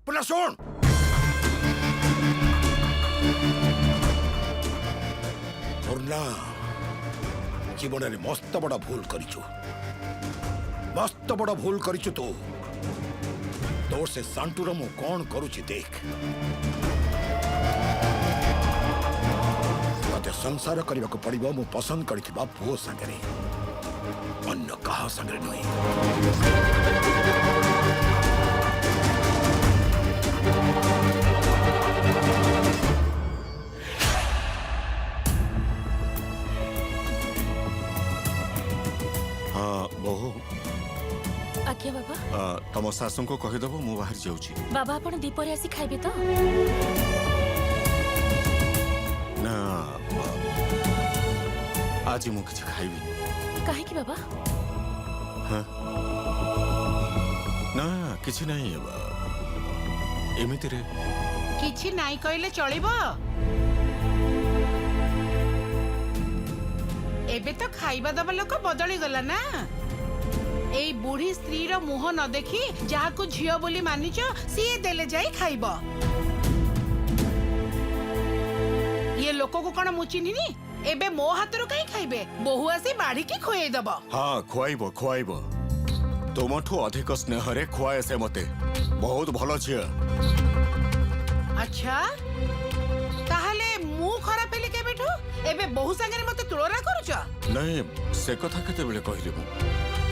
पुनः सुन पूर्णा जीवन में मस्त बड़ा भूल करिछु मस्त बड़ा भूल करिछु तू तोर से सांटुर मु कौन करुछि देख मते संसार करने को पड़िबो मु पसंद करिथिबा पुओ संगरे अन्य कहा संगरे नहीं बहु आज्ञा बाबा तम शाशु को कहीदेव मु बाहर जाऊँ बाबा आपण दीपर आसी खाइबे तो ना आज मु किछ खाइबी काहे की बाबा हाँ ना किछ नहीं एमिति रे किछि नाई कहले चलिबो एबे तो खाइबा दबा लोक बदली गला ना एई बूढ़ी स्त्री रो मुह न देखी जहा को झियो बोली मानिच सी देले जाई खाइबो ये लोक को कोन मुचिनी एबे मो हातरो काई खाइबे बहु आसी बाढ़ी की खोए दबो हाँ खुआइबो खुआइबो तुमठू अधिक स्नेह रे खुआए से मते बहुत भलो छिया अच्छा ताहले मु खराब हेली के बेठू एबे बहु संगे मते तुलना करूछ नहीं से कथा केते बेले कहली मु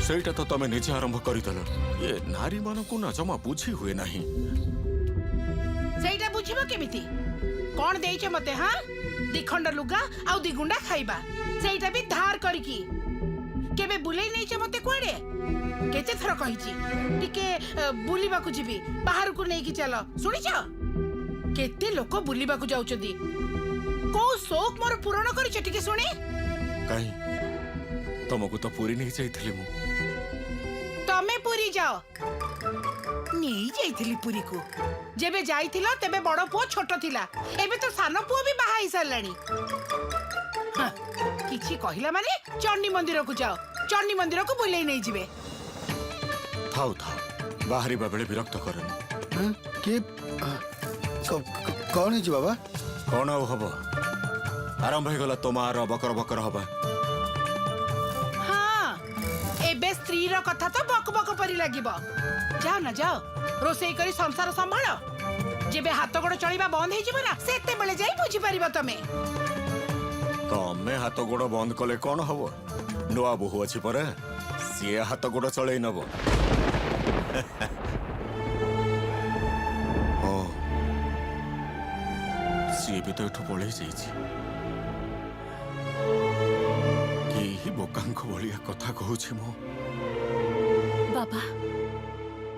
सेटा तो तमे निजे आरंभ करितल ये नारी मान को ना जमा बुझी हुए नहीं सेटा बुझिबो केमिति कोन देइछ मते हां दिखंड लुगा आउ दिगुंडा खाइबा सेटा भी धार करिकी केबे बुलेई नैछ मते कोडे केते थर कहिची टिके बुलीबा को जिबी बाहर को नै की चलो सुनिछ केते लोक बुलीबा को जाउचदी को शौक मोर पूर्ण करिछ टिके सुनी काई तुमको तो पूरी नहीं चाहिए मु तमे पूरी जाओ नहीं जाइथिली पूरी को जेबे जाइथिलो तेबे बड़ो पुओ छोटो थिला एबे तो सानो पुओ भी बाहा ही सरलानी किछि कहिला माने चंडी मंदिर को जाओ चंडी मंदिर को बुलेई नहीं जिबे थाउ थाउ बाहरी बाबेले विरक्त करन के कौन है बाबा कौन आउ हबो आरंभ हो गला तोमार बकर बकर हबा हाँ एबे स्त्री रो कथा तो बक बक परी लागिबो जाओ ना जाओ रोसई करी संसार संभालो जेबे हाथ गोड़ चलिबा बंद हे जिबो ना सेते बेले जाई बुझी परिबो तमे तमे हाथ गोड़ बंद कले कौन हबो नुआ बहु अछि पर सिए हाथ गोड़ चलै नबो ओ सिए भी तो एठो पळै जाईछि ही बोकांक भलिया कथा कहूछि मो बाबा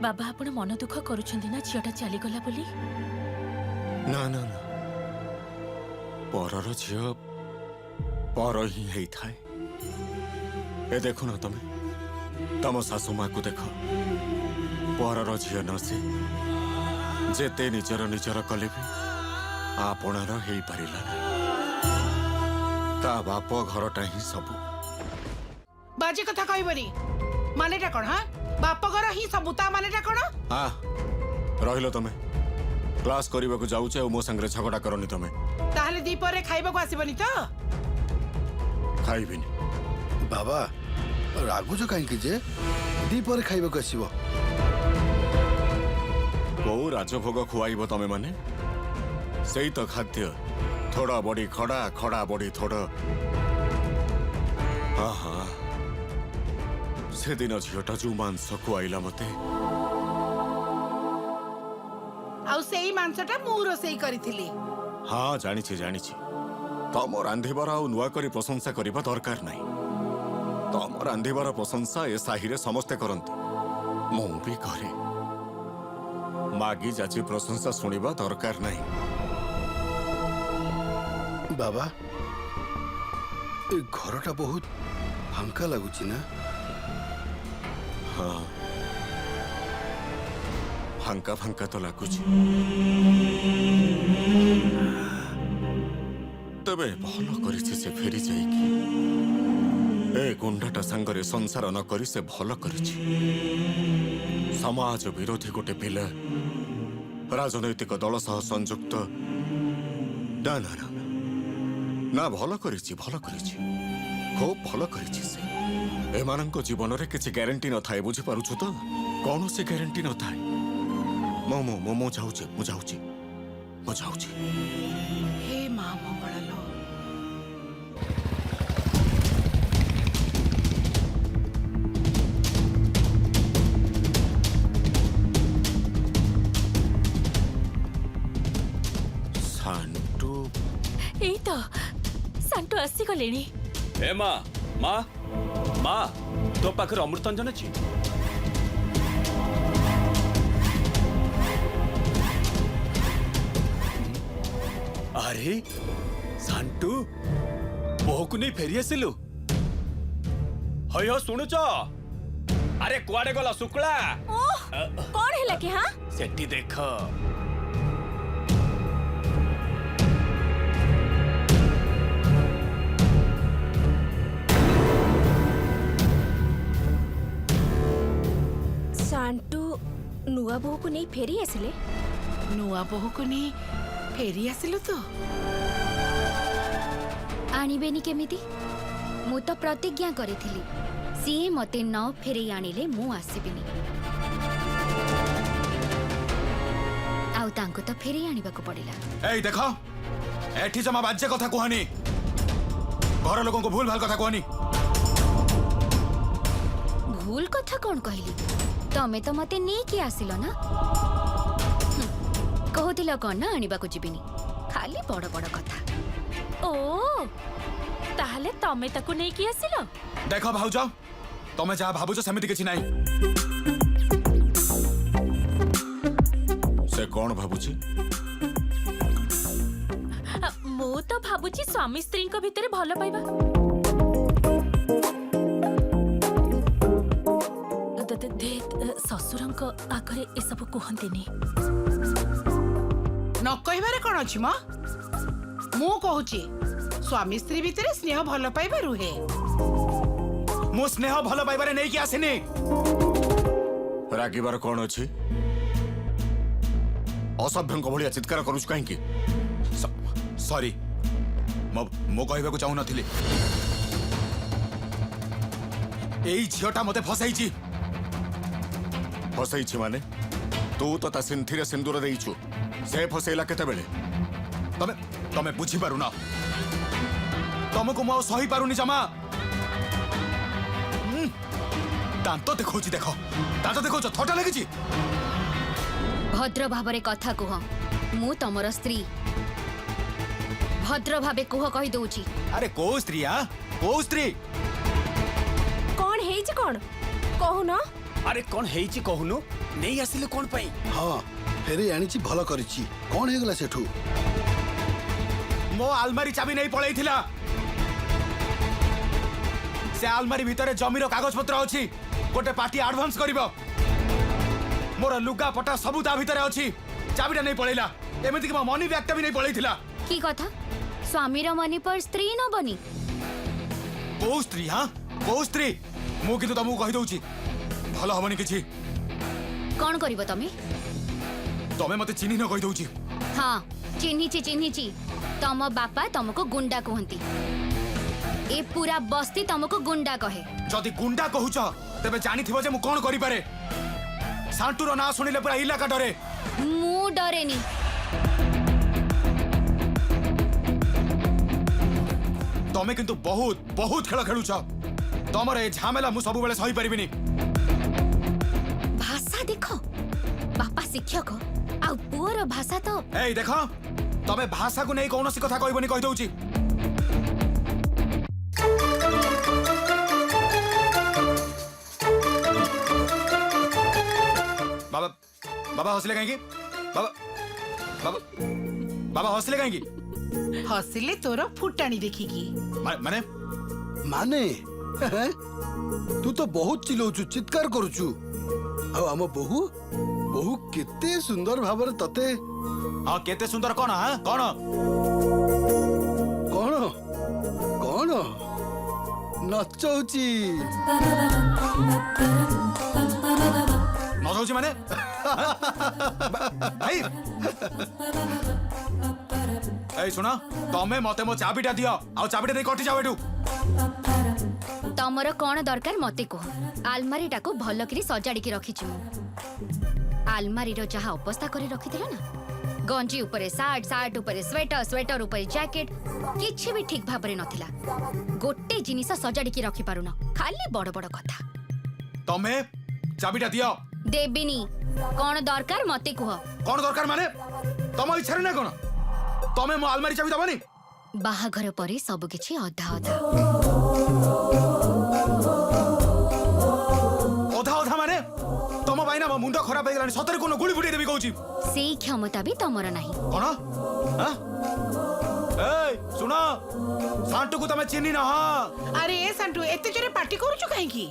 बाबा आपण मन दुख करूछंदी ना झियोटा चली गला बोली ना ना ना परर झियो पर ही हेई थाए ए देखो ना तमे तम सासु माँ को देख परर झियो न से जेते निजर निजर कले भी आपणार हेई पारिला ना ता बाप घरटा ही सबू बाजे कथा कहबनी मानेटा कोन हां बाप घर ही सबुता मानेटा कोन हाँ रहिलो तमे क्लास करबा को जाउछे ओ मो संगे झगड़ा करनी तमे ताहले दीपरे खाइबा को आसीबनी तो खाइबिनी बाबा रागुज कहीं जे दीपर खाइबा को आसीबो बहु राजभोग खुआइब तमे माने सेई तो खाद्य थोड़ा बड़ी खड़ा खड़ा बड़ी थोड़ा हाँ हाँ से दिन झीटा जो मांस खुआइला मते आउ सेई मांसटा मु रोसई करिथिली हाँ जानिछि जानिछि तम रांधिबार आ नुआ करी प्रशंसा करिबा दरकार नाही तम रांधिबार प्रशंसा ए साहिरे समस्ते करंती मु भी करे मागी जाची प्रशंसा सुनिबा दरकार नाही बाबा ए घरटा बहुत फांका लगुची ना हाँ फांका फांका तो लगुची तबे भल करिछि से फेरी जाइकी ए गुंडाटा संगरे संसार न करी से भल करिछि समाज विरोधी गोटे पिला ରାଜନୈତିକ ଦଳ ସହ ସଂଯୁକ୍ତ ନା ନା ନା ନା ଭଲ କରିଛି ଭଲ କରିଛି ଖୁବ୍ ଭଲ କରିଛି ସେ ଏମାନଙ୍କ ଜୀବନରେ କିଛି ଗ୍ୟାରେଣ୍ଟି ନଥାଏ ବୁଝିପାରୁଛୁ ତ କୌଣସି ଗ୍ୟାରେଣ୍ଟି ନଥାଏ ମୁଁ ଯାଉଛି ହେ ମା ମଙ୍ଗଳ ଲୋ ସାଣ୍ଟୁ ଏଇ ତ ସାଣ୍ଟୁ ଆସିଗଲେଣି। ଏ ମା ମା ମା ତୋ ପାଖରେ ଅମୃତାଞ୍ଜନ ଅଛି? ଆରେ ସାଣ୍ଟୁ ବୋହକୁ ନେଇ ଫେରି ଆସିଲୁ? ହଇ ଶୁଣୁଛ? ଆରେ କୁଆଡେ ଗଲା ଶୁକ୍ଳା? କଣ ହେଲା କି? ହଁ ସେଠି ଦେଖ। ସାଣ୍ଟୁ ନୂଆ ବୋହୂକୁ ନେଇ ଫେରି ଆସିଲେ। ନୂଆ ବୋହୂକୁ ନେଇ ଫେରି ଆସିଲୁ ତୁ? ଆଣିବେନି କେମିତି? ମୁଁ ତ ପ୍ରତିଜ୍ଞା କରିଥିଲି ସିଏ ମତେ ନ ଫେରେଇ ଆଣିଲେ ମୁଁ ଆସିବିନି। ଆଉ ତାଙ୍କୁ ତ ଫେରେଇ ଆଣିବାକୁ ପଡିଲା। ଏଇ ଦେଖ ଏଠି ଜମା ବାଜ୍ୟ କଥା କୁହନି ଘର ଲୋକଙ୍କୁ ଭୁଲ ଭାଲ କଥା କୁହନି। ଭୁଲ କଥା କଣ କହିଲି? ତମେ ତ ମତେ ନେଇକି ଆସିଲ ନା। କହୁଥିଲ କଣ ନା ଆଣିବାକୁ ଯିବିନି। ଖାଲି ବଡ ବଡ କଥା। ଓ ତାହେଲେ ତମେ ତାକୁ ନେଇକି ଆସିଲ? ଦେଖ ଭାଉଜ ତମେ ଯାହା ଭାବୁଛ ସେମିତି କିଛି ନାହିଁ। ସେ କଣ ଭାବୁଛି? ମୁଁ ତ ଭାବୁଛି ସ୍ୱାମୀ ସ୍ତ୍ରୀଙ୍କ ଭିତରେ ଭଲ ପାଇବା। ଶ୍ୱଶୁରଙ୍କ ଆଗରେ ଏସବୁ କୁହନ୍ତିନି। ନ କହିବାରେ କଣ ଅଛି ମ? ମୁଁ କହୁଛି ସ୍ୱାମୀ ସ୍ତ୍ରୀ ଭିତରେ ସ୍ନେହ ଭଲ ପାଇବା ରୁହେ। ମୁଁ ସ୍ନେହ ଭଲ ପାଇବାରେ ନେଇକି ଆସିନି। ରାଗିବାର କଣ ଅଛି? ଅସଭ୍ୟଙ୍କ ଭଳିଆ ଚିତ୍କାର କରୁଛୁ କାହିଁକି? ସରି ମୁଁ କହିବାକୁ ଚାହୁଁନଥିଲି। ଏଇ ଝିଅଟା ମତେ ଫସାଇଛି। ଫସାଇଛି ମାନେ ତୁ ତ ତା ସିନ୍ଥିରେ ସିନ୍ଦୁର ଦେଇଛୁ। ସେ ଫସେଇଲା କେତେବେଳେ? ତମେ ବୁଝିପାରୁନ। ତମକୁ ମୁଁ ଆଉ ସହି ପାରୁନି ଜମା। ଦାନ୍ତ ଦେଖଉଛି ଦେଖ ଦାନ୍ତ ଦେଖଉଛ ଥଟା ଲାଗିଛି। ଭଦ୍ର ଭାବରେ କଥା କୁହ। ମୁଁ ତମର ସ୍ତ୍ରୀ। ଭଦ୍ର ଭାବେ କୁହ କହିଦଉଛି। ଆରେ କୋଉ ସ୍ତ୍ରୀ? କୋଉ ସ୍ତ୍ରୀ? କଣ ହେଇଛି କଣ କହୁନ? ଆରେ କଣ ହେଇଛି କହୁନୁ? ନେଇ ଆସିଲୁ କଣ ପାଇଁ? ହଁ ଫେରି ଆଣିଛି ଭଲ କରିଛି। କଣ ହେଇଗଲା ସେଠୁ? ମୋ ଆଲମାରୀ ଚାବି ନେଇ ପଳେଇଥିଲା। ସେ ଆଲମାରୀ ଭିତରେ ଜମିର କାଗଜପତ୍ର ଅଛି। ଗୋଟେ ପାର୍ଟି ଆଡଭାନ୍ସ କରିବ। ମୋର ଲୁଗା ପଟା ସବୁ ତା ଭିତରେ ଅଛି। ଚାବିଟା ନେଇ ପଳେଇଲା। ଏମିତି କି ମୋ ମନି ବ୍ୟାଗଟା ବି ନେଇ ପଳେଇଥିଲା। କି କଥା? ସ୍ୱାମୀର ମନି ପର୍ସ ସ୍ତ୍ରୀ ନବନି? କୋଉ ସ୍ତ୍ରୀ? କୋଉ ସ୍ତ୍ରୀ? ମୁଁ କିନ୍ତୁ ତମକୁ କହିଦଉଛି ଭଲ ହବନି କିଛି। କଣ କରିବ ତମେ? ତମେ ମତେ ଚିହ୍ନି ନ କହିଦଉଛି। ହଁ ଚିହ୍ନିଛି। ତମ ବାପା ତମକୁ ଗୁଣ୍ଡା କୁହନ୍ତି। ଏ ପୁରା ବସ୍ତି ତମକୁ ଗୁଣ୍ଡା କହେ। ଯଦି ଗୁଣ୍ଡା କହୁଛ ତେବେ ଜାଣିଥିବ ଯେ ମୁଁ କଣ କରିପାରେ। ସାଣ୍ଟୁର ନାଁ ଶୁଣିଲେ ପୁରା ଇଲାକା ଡରେ। ମୁଁ ଡରେନି। ତମେ କିନ୍ତୁ ବହୁତ ଖେଳ ଖେଳୁଛ। ତମର ଏ ଝାମେଲା ମୁଁ ସବୁବେଳେ ସହିପାରିବିନି। ଭାଷା ଦେଖ। ବାପା ଶିକ୍ଷକ ଆଉ ପୁଅର ଭାଷା ତ। ଏଇ ଦେଖ ତମେ ଭାଷାକୁ ନେଇ କୌଣସି କଥା କହିବନି କହିଦଉଛି। ବାବା ହସିଲେ କାହିଁକି? ବାବା ହସିଲେ କାହିଁକି? ହସିଲେ ତୋର ଫୁଟାଣି ଦେଖିକି। ମାନେ ମାନେ ତୁ ତ ବହୁତ ଚିଲଉଛୁ, ଚିତ୍କାର କରୁଛୁ। ଆଉ ଆମ ବୋହୁ କେତେ ସୁନ୍ଦର ଭାବରେ ତତେ। ହଁ କେତେ ସୁନ୍ଦର କଣ? କଣ କଣ କଣ ନଚଉଛି? ନଚଉଛି ମାନେ भाई ए सुना तमे मते मो चाबिटा दियो आ चाबिटा दे कटि जाओ एटू तमर कौन दरकार मते कह आलमारी टाको भल करी सजाड़ी के रखिछु आलमारी रो जहा अवस्था करे रखिथिलो ना गंजी ऊपर सार्ट सार्ट ऊपर स्वेटर स्वेटर ऊपर जैकेट किछि भी ठीक भाबरे नथिला गोटे जिनिस सजाड़ी के रखि पारुना खाली बड़ बड़ कथा तमे चाबिटा दियो देबिनी कौन दरकार मते कह कौन दरकार माने तम इच्छा ना कोन तमे मो अलमारी चाबी दबनी बाहाघर परे सब किछि अधा अधा ओधा ओधा माने तम बाइना मो मुंड खराब हे गलानी सतरे कोनो गुली फुटी देबी कहूची सेई क्षमता भी तमर नाही कोन हां ए सुना सांटू को तमे चिन्नी ना हां अरे ए संटू एते जोरे पार्टी करूछु काहे की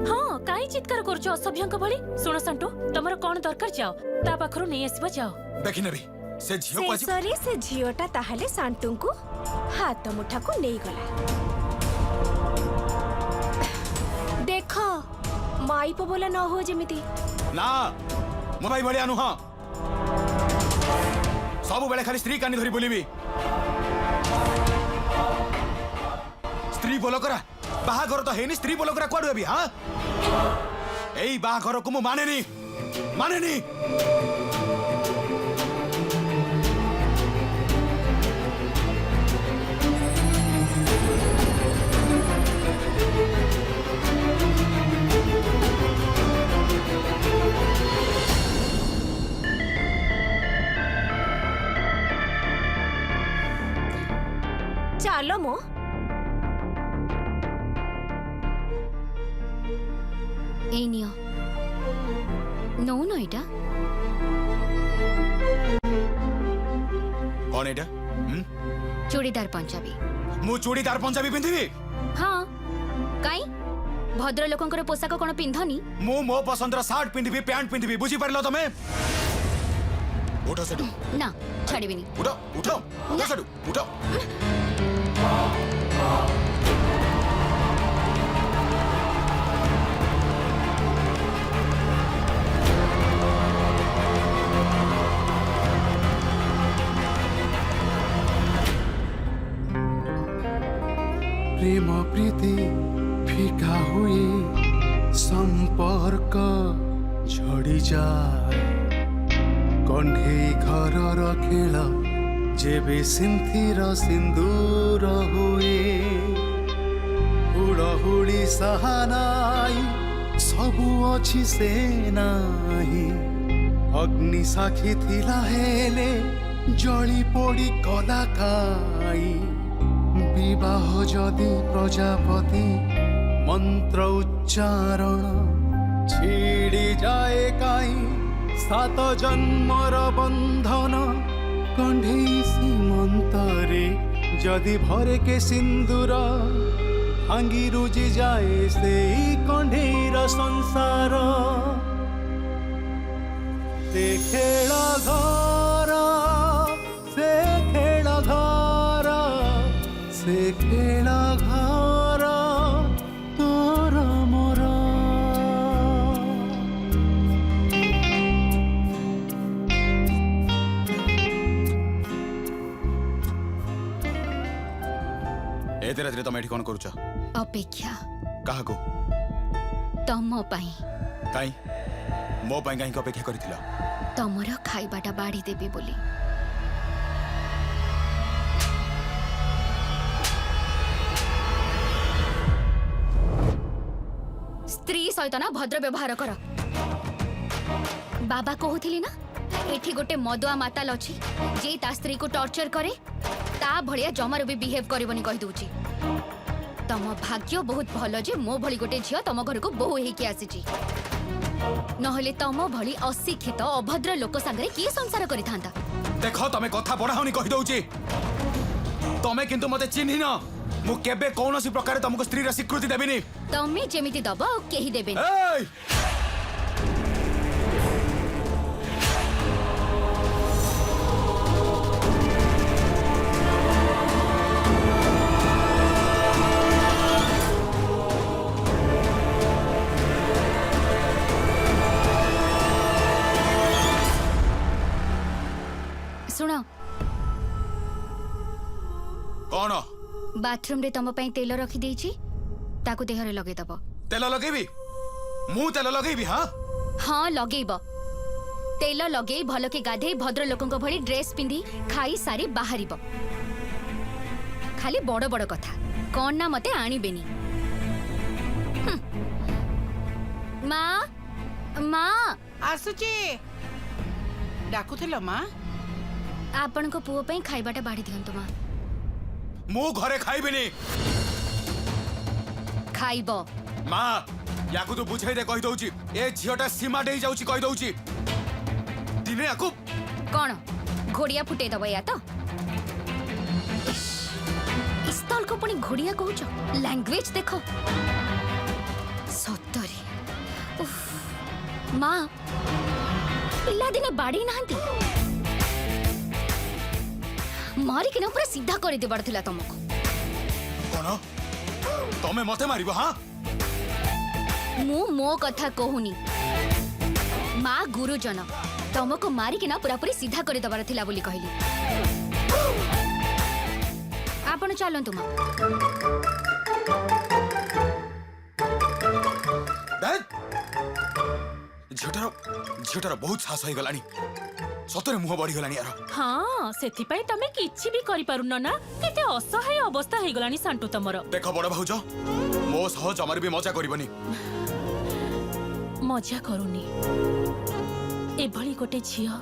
हाँ काई चित्कार करछ असभ्यंक भଳି सुनो संटू तमर कोन दरकार जाओ ता पाखरु नै आसीबा जाओ देखि नेबी से झियो को आज शेषरे से झीओटा ताहले शांतुंकु हाथ मुठाको नेई गला देखो माइप बोला न हो जेमिति ना मो भाई बड़िया नुह सब बेले खाली स्त्री कानी धरी बोलिबी स्त्री बोलो करा बाहाघर तो हेनी स्त्री बोलो करा कुआडु हेबी हां एई बाहाघर को मु मानेनी चालो मो ए नियो नो नो एटा कौन एटा चूड़ीदार पंजाबी मु चूड़ीदार पंजाबी पिंधिबी हाँ काई भद्र लोकंकर पोशाक कोन पिंधनी मु मो पसंदर शर्ट पिंधिबी पैंट पिंधिबी बुझी परलो तमे उठो सेटू ना छाड़ीबिनी उठो सेटू उठो प्रेम प्रीति फिका हुए संपर्क झड़ी जाए कंढे घर खेल जेबे सिंथिर सिंदूर हुए हुड़हुड़ी सहानाई सबु अच्छी से नाही अग्नि साक्षी थिला हेले जली पोड़ी कला खाई विवाह जदि प्रजापति मंत्र उच्चारण छिड़ी जाए काई सात जन्मर बंधन कंढे सीमंतरे जदि भरे के सिंदूर भांगी रुजी जाए से कंढेर संसार से खेल घर से खेल घर से खेल घर तोर मोर एते रात्रि तमे एठी कोन करूछ अपेक्षा काहाको तम पाई काई मो पाई काई अपेक्षा करिथिला तमर खाइबाटा बाड़ी देबी बोली स्त्री सहित ना भद्र व्यवहार कर बाबा कहूथिली ना एठी गोटे मदुआ माताल अछि जे ता स्त्री को टॉर्चर करे ता भलिया जमार भी बिहेव करबनी कहि दूची तम भाग्य बहुत भलो जे मो भली गोटे झियो तम घर को बहु हेकी आसीची नहले तम भली अशिक्षित अभद्र लोक संगरे की संसार करिथांता देखो तमे कथा बढाउनी कहि दउची तमे किंतु मते चिन्हि न मु केबे कोनोसी प्रकार तुमको स्त्री रा स्वीकृति देबिनी तमे जेमिति दब आ केही देबेनी एई बाथरूम रे तम पई तेल रखी देछि ताकू देहरे लगे दब तेल लगेबी मु तेल लगेबी हाँ हाँ लगेब तेल लगे भल के गाधे भद्र लोकंक भली ड्रेस पिंधी खाई सारी बाहरिब खाली बड़ बड़ कथा कौन ना मते आनिबेनी माँ माँ आसुची डाकुथिल माँ आपण को पुओ पई खाइबाटा बाड़ी दियंतु माँ मु घरे खाइबिनी खाइब माँ याकू तू बुझाई दे कहि दउची ए झियोटा सीमा देई जाउची कहि दउची दिने याकू कौन घोड़िया फुटे दब या तो इस्तल को पुणी घोड़िया कहूच लैंग्वेज देखो सतरे उफ माँ पिला दिने बाड़ी नांती मारी किना पूरा सीधा कर दे बड़थिला तुमको कोन तमे मते मारिबो हां मु मो कथा कहूनी माँ गुरुजन तुमको मारी किना पूरा पूरी सीधा कर दबार थिला बोली कहली आपण चलंतु माँ झियोटार बहुत साहस होई गलानी सतरे मुह बढ़ी गलानी यार हाँ सेथिपाई तमे किछि भी करि पारुन ना केते असहाय अवस्था हे गलानी सांटू तमरो देख बड़ भाउज मो सह जमार भी मजा करबनी मजा करूनी एभली गोटे झियो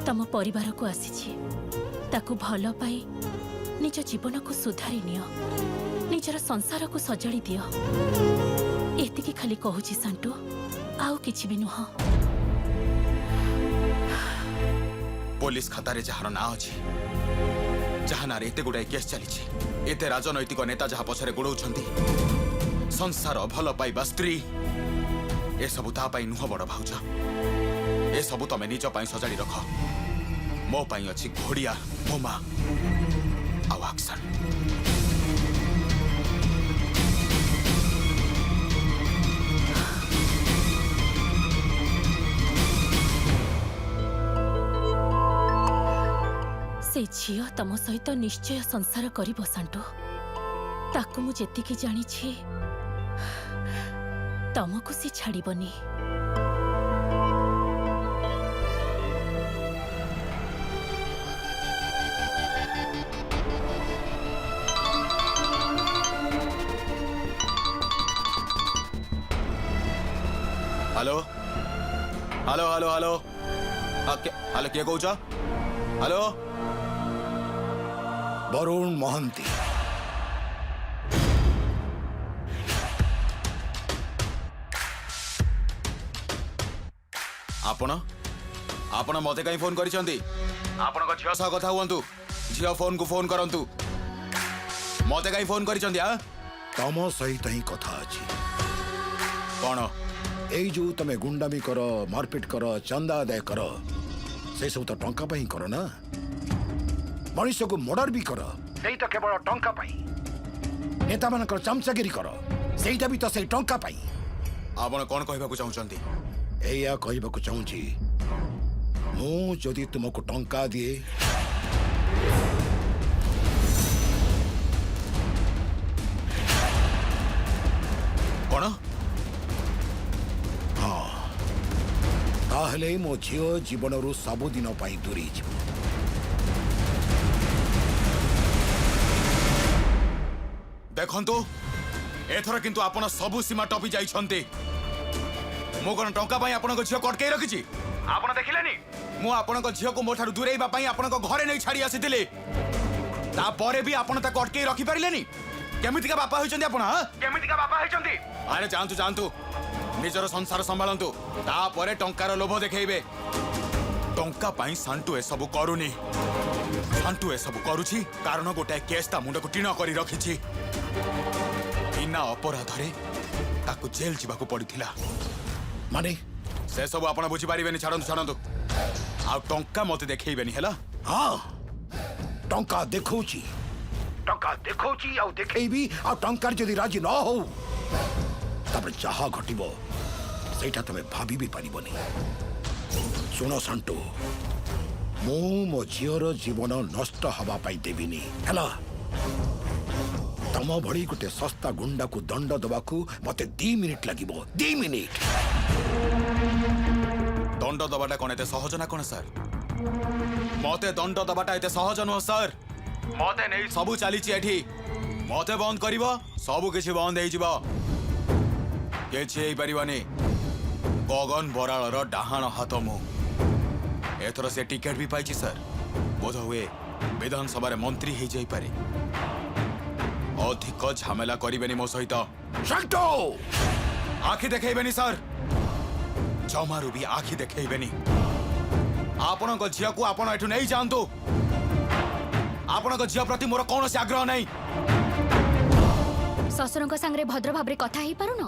तम परिवार को आसीछि ताकू भल पाई निज जीवन को सुधारी नियो निजर संसार को सजाड़ी दियो एतिकी खाली कहूची सांटू आउ किछि भी नुह पुलिस खातारे जहार ना अछि जहा ना एते गुडाए केस चलीछि एते राजनैतिक नेता जहा पछरे गुडौछंती संसार भल पाइबा स्त्री ए सबु ता पाई नुह बड़ भाउज ए सबु तमे निज पाई सजाड़ी रख मो पाई अछि घोड़िया मो मां आउ एक्शन से झियो तम सहित निश्चय संसार करिबो सांटू ताकू मु जेतिकी जानिछि तमको से छाड़िबनी hello hello hello hello hello के कहूछ हेलो वरुण महंती आपण आपण मते कहीं फोन करिसंती आपण को झियो सह कथा हुअंतु झियो फोन को फोन करंतु मते कहीं फोन करिसंती आ तम सहित ही कथा अछि कोन एई जो तमे गुंडामी करो मारपीट करो चंदा आदाय करो से सब तो टंका पाई करो ना मनुष्य को मर्डर भी करो सेई तो केवल टंका पाई नेता मानकर चमचागिरी करो सेईटा भी तो सेई टंका पाई आपण कोन कहबाकू चाहुचंती एया कहबाकू चाहूची मु जदि तुमको टंका दिए कोन ताहले मो झियो जीवन रु सबुदिन पाई दूरी जीव देखंतु एथर किंतु आपण सबु सीमा टपी जाइछंती मो कोन टंका पाई आपण को झियो कटके रखिछि आपण देखिलेनी मु आपण को झियो को मोठारु दूरेइबा पाई आपण को घरे नै छाडी आसीतिले ता परे भी आपण ता कटके रखि परिलेनी केमितिका बापा होइछंती आपण हां केमितिका बापा होइछंती अरे जानतु जानतु निजर संसार संभालंतु ता परे टंकार लोभ देखेइबे टंका पाई सांटू ए सब करूनी सांटू ए सब करूछि कारण गोटे केस ता मुंड को टीना करी रखिछि बिना अपराधरे ताकू जेल जीवाकू पड़िथिला माने से सब आपण बुझी पारिबेनी छाडंतु छाडंतु आ टंका मते देखैबेनी हैला हाँ टंका देखौची आ देखैबी आ टंकार जदि राजी न हो तबे जहा घटिबो सेटा तमे भाबी भी पारिबनी सुनो सांटू मु मो झियोर जीवन नष्ट हवा पाई देबिनी हैला तम भड़ी गोटे सस्ता गुंडा को दंड दबाकू मते 2 मिनिट लागिबो 2 मिनिट दंड दबाटा कौन एते सहज ना कौन सर मते दंड दबाटा एते सहज नुह सर मते नहीं सबू चली एठी मते बंद करिवो सबू किछि बंद हेइ जिवो केछि हेइ परिवानी गगन बराळर डाहाण हाथ मु एथर से टिकेट भी पाइछि सर बोध हुए विधानसभा रे मंत्री हेइ जाई पारे अधिक झमेला करिबेनी मो सहित शांतो आखि देखैबेनी सर जमारू भी आखि देखैबेनी आपणक झिया को आपण एठु नहीं जानतु आपणक झिया प्रति मोर कौन आग्रह नहीं शशुरଙ୍କ ସାଙ୍ଗରେ ଭଦ୍ର ଭାବରେ କଥା ହେଇ ପାରୁନ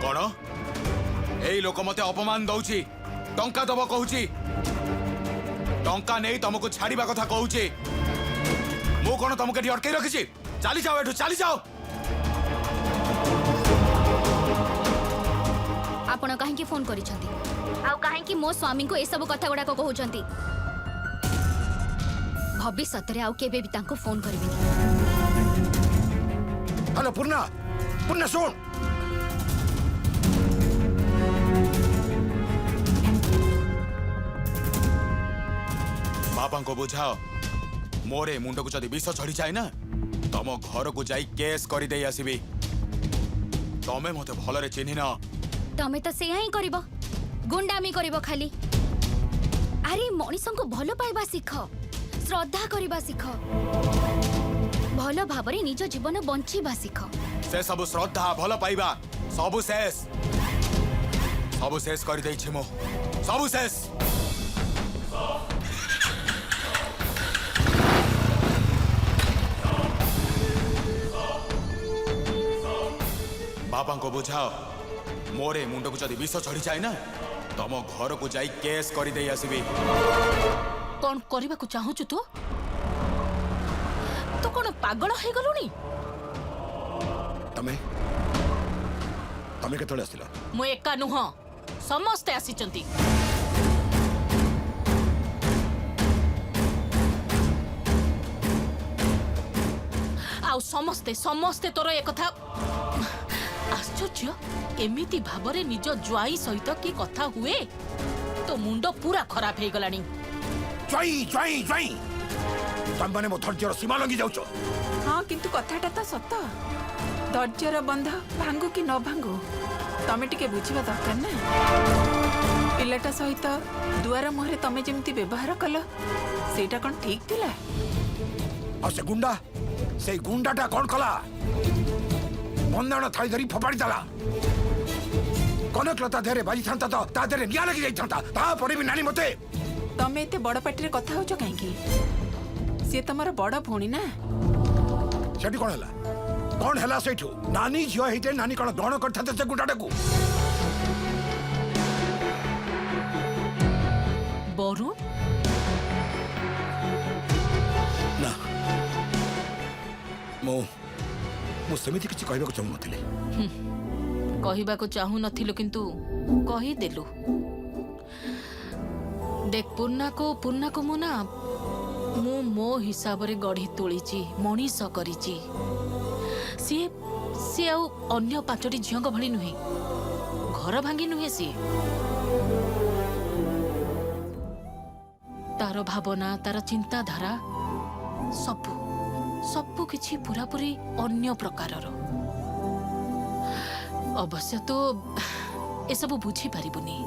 कौन एई लोक मते अपमान दउची टंका दब कहूची टंका नहीं तुमको छाड़ीबा कथा कहूची मु कौन तुमके एठी अटकै रखिची चली जाओ एठु चली जाओ ଆପଣ କାହିଁକି ଫୋନ କରିଛନ୍ତି ଆଉ କାହିଁକି ମୋ ସ୍ୱାମୀଙ୍କୁ ଏ ସବୁ କଥା ଗୁଡାକ କହୁଛନ୍ତି ଭବିଷ୍ୟତରେ ଆଉ କେବେ ବି ତାଙ୍କୁ ଫୋନ କରିବେନି हेलो पूर्णा पूर्णा सुन बापा को बुझाओ मोरे मुंड को जदि विष चढ़ी जाए ना तम घर को जाई केस कर दे आसीबी तमे मते भलरे चिन्हि न तमे तो सेया ही करिवो गुंडामी करिवो खाली अरे मनीषंको भलो पाइबा सिख श्रद्धा करिबा सिख भलो भाबरे निज जीवन बंचीबा सिख से सब श्रद्धा भल पाइबा सबु शेष कर देछि मो सबु शेष बापा को बुझाओ मोरे मुंड को जदि विष चढ़ी जाए ना तम घर को जाई केस कर दे आसीबी कौन करबा को चाहूछु तू तो कौन पागल हो गलुनी तमे तमे केतळे आसिला मु एका नुह समस्ते आसीचंती आउ समस्ते समस्ते तोर ए कथा आश्चर्य एमिति भाबरे निज ज्वाई सहित की कथा हुए तो मुंड पूरा खराब हे गलानी जई जई जई तम माने मो धैर्यर सीमा लंगी जाउछो हाँ किंतु कथाटा तो सत धैर्यर बंध भांगु कि न भांगु तमे टिके बुझिबा दरकार ना पिलाटा सहित दुआर मुहरे तमे जेमती व्यवहार कल सेटा कोन ठीक थिला और से गुंडाटा कौन कला बंदाण थाई धरी फोपाड़ी दला कनकलता धेरे बाजी थांता तो ता धेरे निया लगी जाई थांता ता परे भी नानी मते तमे एते बड़ पाटिरे कथा होचो काहेकी से तमर बड़ भोणी ना सेठी कौन हैला सेठू नानी झियो हेते नानी कौन दण करथाते से गुंडाटा को बरु ना मो सेमिति किछि कहबा को चाहू नथिले कहबा को चाहू नथिलो किंतु कहि देलु देख पूर्णा को मुना मु मो हिसाब रे गढ़ी तोळीची मनीष करिची सी आउ अन्य 5टी झियों भली नुहे घर भांगी नुहे सी तार भावना तार चिंताधारा सबु किछि पूरा पूरी अन्य प्रकारर अवश्य तो ए सब बुझी पारिबुनी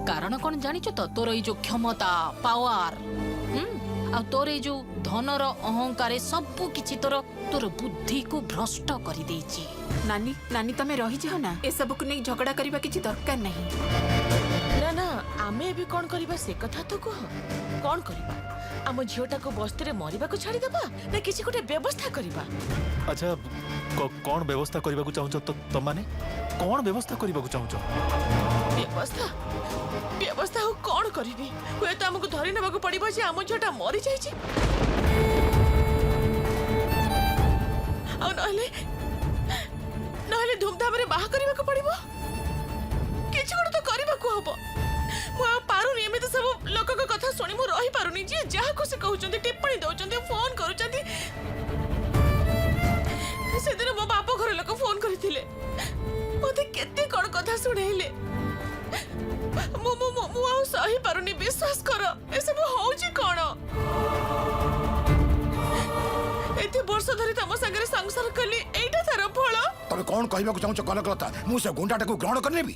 कारण कौन जानिच तो तोर ये जो क्षमता पावर आ तोर ये जो धनर अहंकार सबु किछि तोर बुद्धि को भ्रष्ट करि देछि नानी नानी तमे रही जाओ ना ए सब को नै झगड़ा करबा किछि दरकार नहीं ना ना आमे भी कौन करिबा से कथा तो कह कौन करिबा आम झीटा को बस्ती रे मरिबा को छाड़ी देबा ना किछि गोटे व्यवस्था करिबा अच्छा कौन व्यवस्था करबा को चाहू तो तम माने कौन व्यवस्था करबा को चाहू व्यवस्था व्यवस्था हो कौन करिबी होय तो हमको धरि नेबा को पड़िबो जे आम झीटा मरि जाई छी आ नहले धूमधाम रे बाहा करबा को पड़िबो किछि गोटे तो करबा को हबो मु पारुनी एमे तो सब लोक को କଥା ଶୁଣି ମୁଁ ରହି ପାରୁନି। ଯିଏ ଯାହା ଖୁସି କହୁଛନ୍ତି, ଟିପ୍ପଣୀ ଦଉଛନ୍ତି, ଫୋନ କରୁଛନ୍ତି। ସେଦିନ ମୋ ବାପ ଘର ଲୋକ ଫୋନ କରିଥିଲେ, ମତେ କେତେ କଣ କଥା ଶୁଣେଇଲେ। ମୁଁ ଆଉ ସହି ପାରୁନି। ବିଶ୍ୱାସ କର, ଏସବୁ ହଉଛି କଣ? ଏତେ ବର୍ଷ ଧରି ତମ ସାଙ୍ଗରେ ସଂସାର କଲି, ଏଇଟା ତାର ଫଳ। ତମେ କଣ କହିବାକୁ ଚାହୁଁଛ କନକଲତା? ମୁଁ ସେ ଗୁଣ୍ଡାଟାକୁ ଗ୍ରହଣ କରିନେବି?